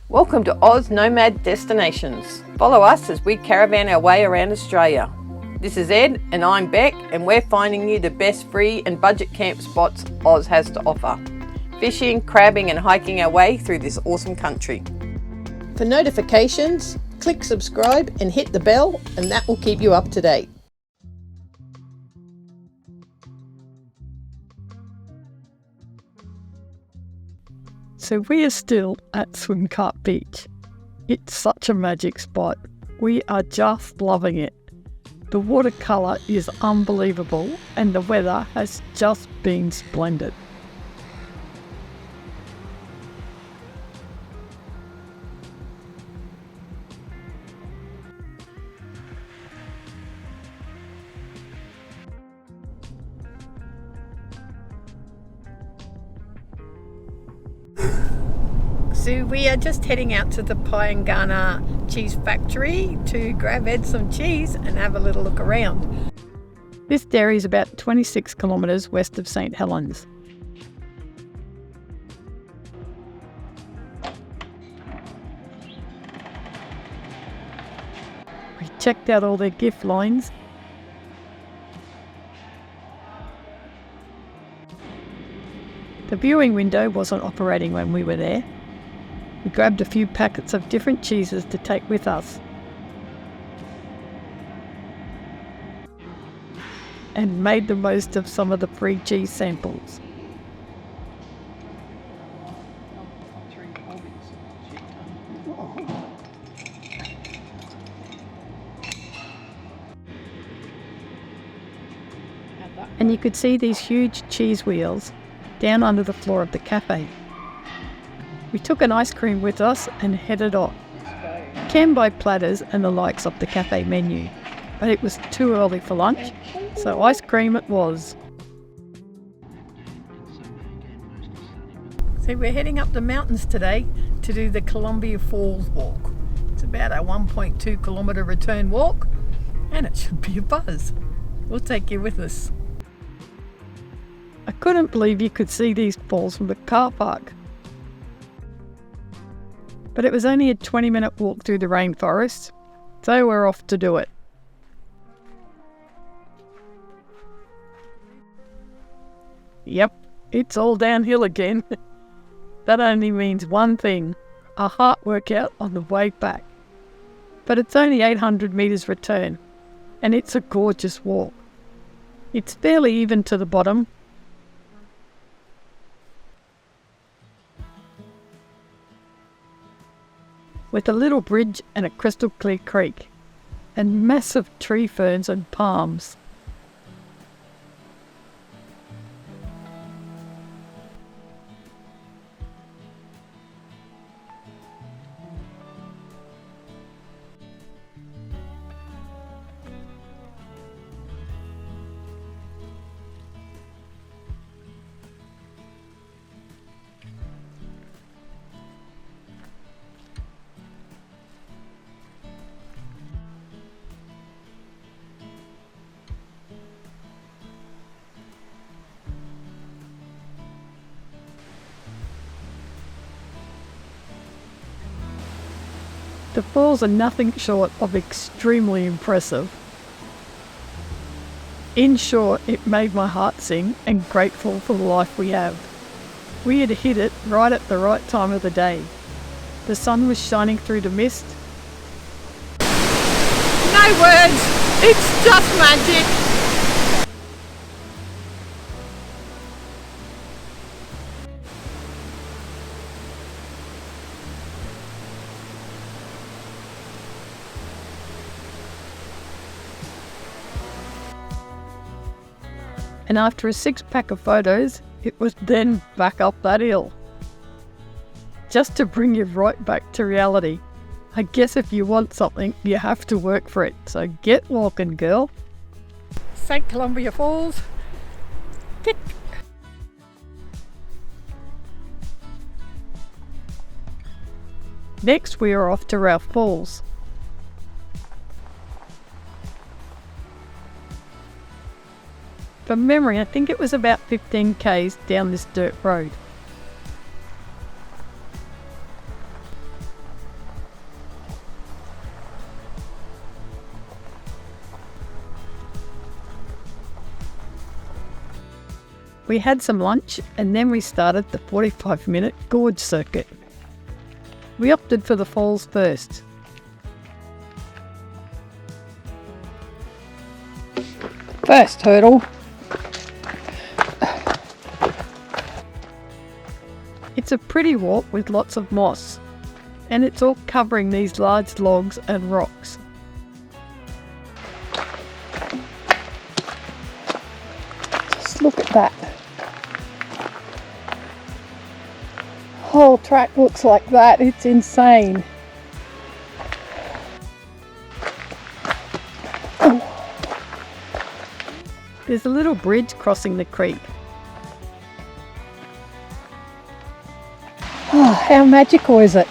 Welcome to Oz Nomad Destinations. Follow us as we caravan our way around Australia. This is Ed and I'm Beck, and we're finding you the best free and budget camp spots Oz has to offer. Fishing, crabbing and hiking our way through this awesome country. For notifications, click subscribe and hit the bell, and that will keep you up to date. So we are still at Swimcart Beach. It's such a magic spot. We are just loving it. The watercolour is unbelievable and the weather has just been splendid. So we are just heading out to the Pyengana cheese factory to grab Ed some cheese and have a little look around. This dairy is about 26 kilometres west of St Helens. We checked out all their gift lines. The viewing window wasn't operating when we were there. We grabbed a few packets of different cheeses to take with us. And made the most of some of the free cheese samples. And you could see these huge cheese wheels down under the floor of the cafe. We took an ice cream with us and headed off. You can buy platters and the likes off the cafe menu, but it was too early for lunch, so ice cream it was. So we're heading up the mountains today to do the Columba Falls walk. It's about a 1.2 kilometre return walk, and it should be a buzz. We'll take you with us. I couldn't believe you could see these falls from the car park. But it was only a 20-minute walk through the rainforest, so we're off to do it. Yep, it's all downhill again. That only means one thing, a heart workout on the way back. But it's only 800 metres return, and it's a gorgeous walk. It's fairly even to the bottom, with a little bridge and a crystal clear creek, and massive tree ferns and palms. The falls are nothing short of extremely impressive. In short, it made my heart sing and grateful for the life we have. We had hit it right at the right time of the day. The sun was shining through the mist. No words, it's just magic. And after a 6-pack of photos, it was then back up that hill. Just to bring you right back to reality. I guess if you want something, you have to work for it. So get walking, girl. St Columba Falls. Tick. Next, we are off to Ralph Falls. From memory, I think it was about 15 k's down this dirt road. We had some lunch and then we started the 45-minute gorge circuit. We opted for the falls first. First hurdle. It's a pretty walk with lots of moss, and it's all covering these large logs and rocks. Just look at that. Whole track looks like that. It's insane. There's a little bridge crossing the creek. Oh, how magical is it?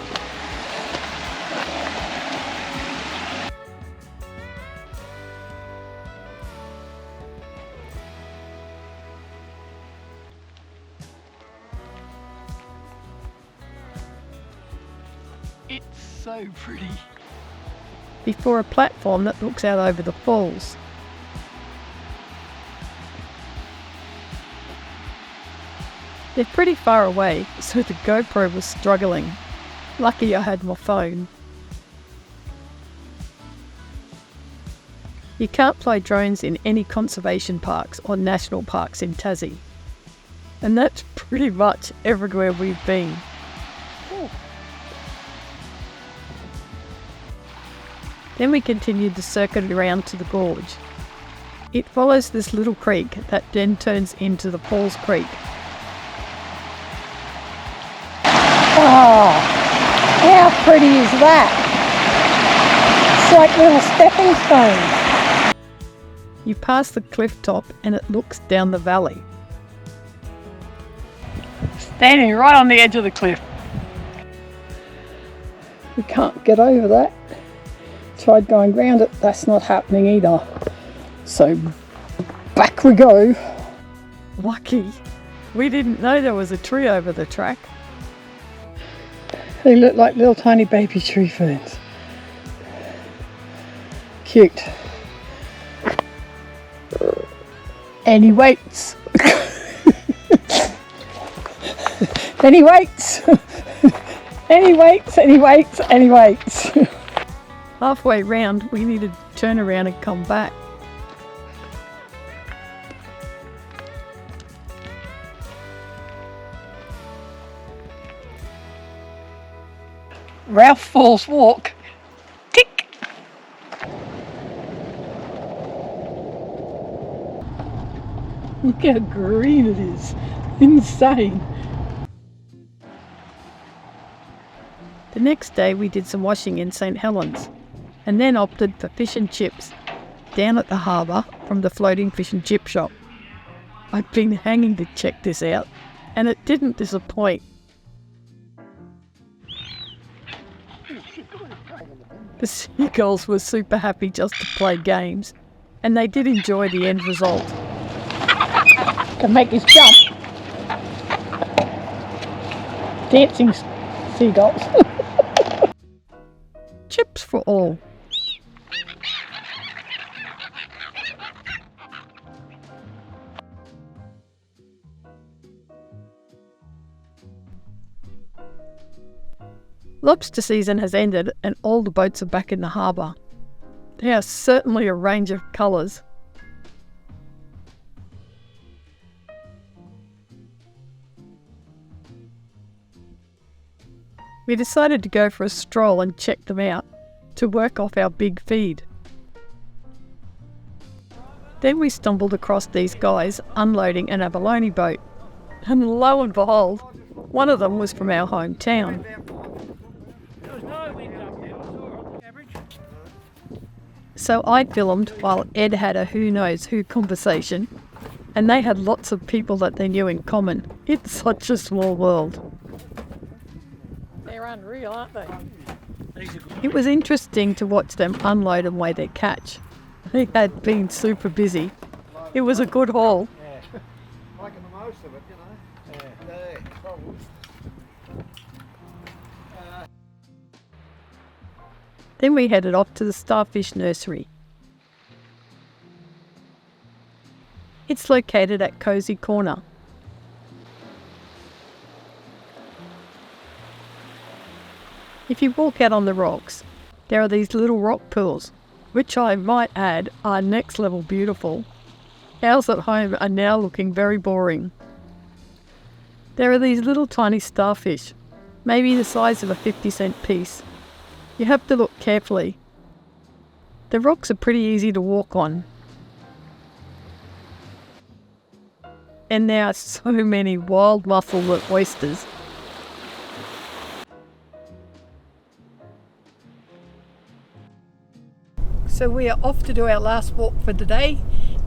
It's so pretty. Before a platform that looks out over the falls. They're pretty far away, so the GoPro was struggling. Lucky I had my phone. You can't fly drones in any conservation parks or national parks in Tassie. And that's pretty much everywhere we've been. Then we continued the circuit around to the gorge. It follows this little creek that then turns into the Falls Creek. Oh, how pretty is that? It's like little stepping stones. You pass the cliff top and it looks down the valley. Standing right on the edge of the cliff. We can't get over that. Tried going round it, that's not happening either. So back we go. Lucky. We didn't know there was a tree over the track. They look like little tiny baby tree ferns. Cute. And he waits. Then he waits. And he waits and he waits and he waits. Halfway round, we needed to turn around and come back. Ralph Falls walk. Tick. Look how green it is. Insane. The next day we did some washing in St Helens and then opted for fish and chips down at the harbour from the floating fish and chip shop. I'd been hanging to check this out and it didn't disappoint. The seagulls were super happy just to play games, and they did enjoy the end result. Can make us jump. Dancing seagulls. Chips for all. Lobster season has ended and all the boats are back in the harbour. There are certainly a range of colours. We decided to go for a stroll and check them out to work off our big feed. Then we stumbled across these guys unloading an abalone boat, and lo and behold, one of them was from our hometown. So I filmed while Ed had a who knows who conversation, and they had lots of people that they knew in common. It's such a small world. They're unreal, aren't they? It was interesting to watch them unload and weigh their catch. They had been super busy. It was a good haul. Making the most of it, you know. Then we headed off to the Starfish Nursery. It's located at Cozy Corner, If you walk out on the rocks, there are these little rock pools, which I might add are next level beautiful. Ours at home are now looking very boring. There are these little tiny starfish, maybe the size of a 50-cent piece. You have to look carefully. The rocks are pretty easy to walk on. And there are so many wild mussel oysters. So we are off to do our last walk for the day.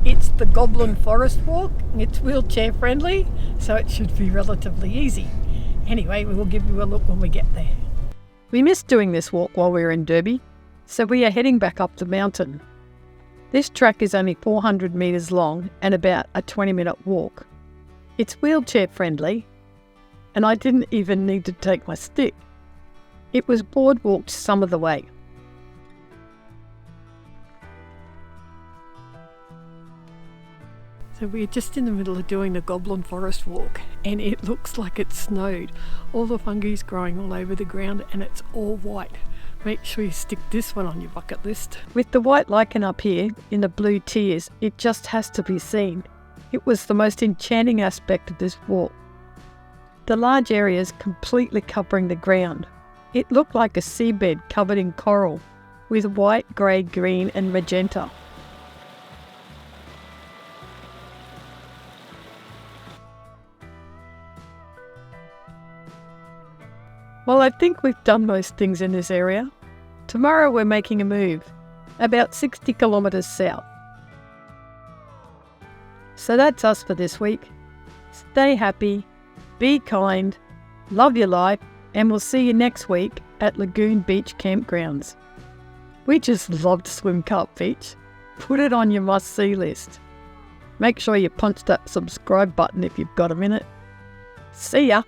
It's the Goblin Forest walk. It's wheelchair friendly, so it should be relatively easy. Anyway, we will give you a look when we get there. We missed doing this walk while we were in Derby, so we are heading back up the mountain. This track is only 400 metres long and about a 20-minute walk. It's wheelchair friendly, and I didn't even need to take my stick. It was boardwalked some of the way. So we're just in the middle of doing the Goblin Forest walk, and it looks like it's snowed. All the fungi is growing all over the ground and it's all white. Make sure you stick this one on your bucket list. With the white lichen up here in the blue tiers, it just has to be seen. It was the most enchanting aspect of this walk. The large areas completely covering the ground. It looked like a seabed covered in coral, with white, grey, green and magenta. Well, I think we've done most things in this area. Tomorrow we're making a move, about 60 kilometres south. So that's us for this week. Stay happy, be kind, love your life, and we'll see you next week at Lagoon Beach Campgrounds. We just loved Swimcart Beach. Put it on your must-see list. Make sure you punch that subscribe button if you've got a minute. See ya!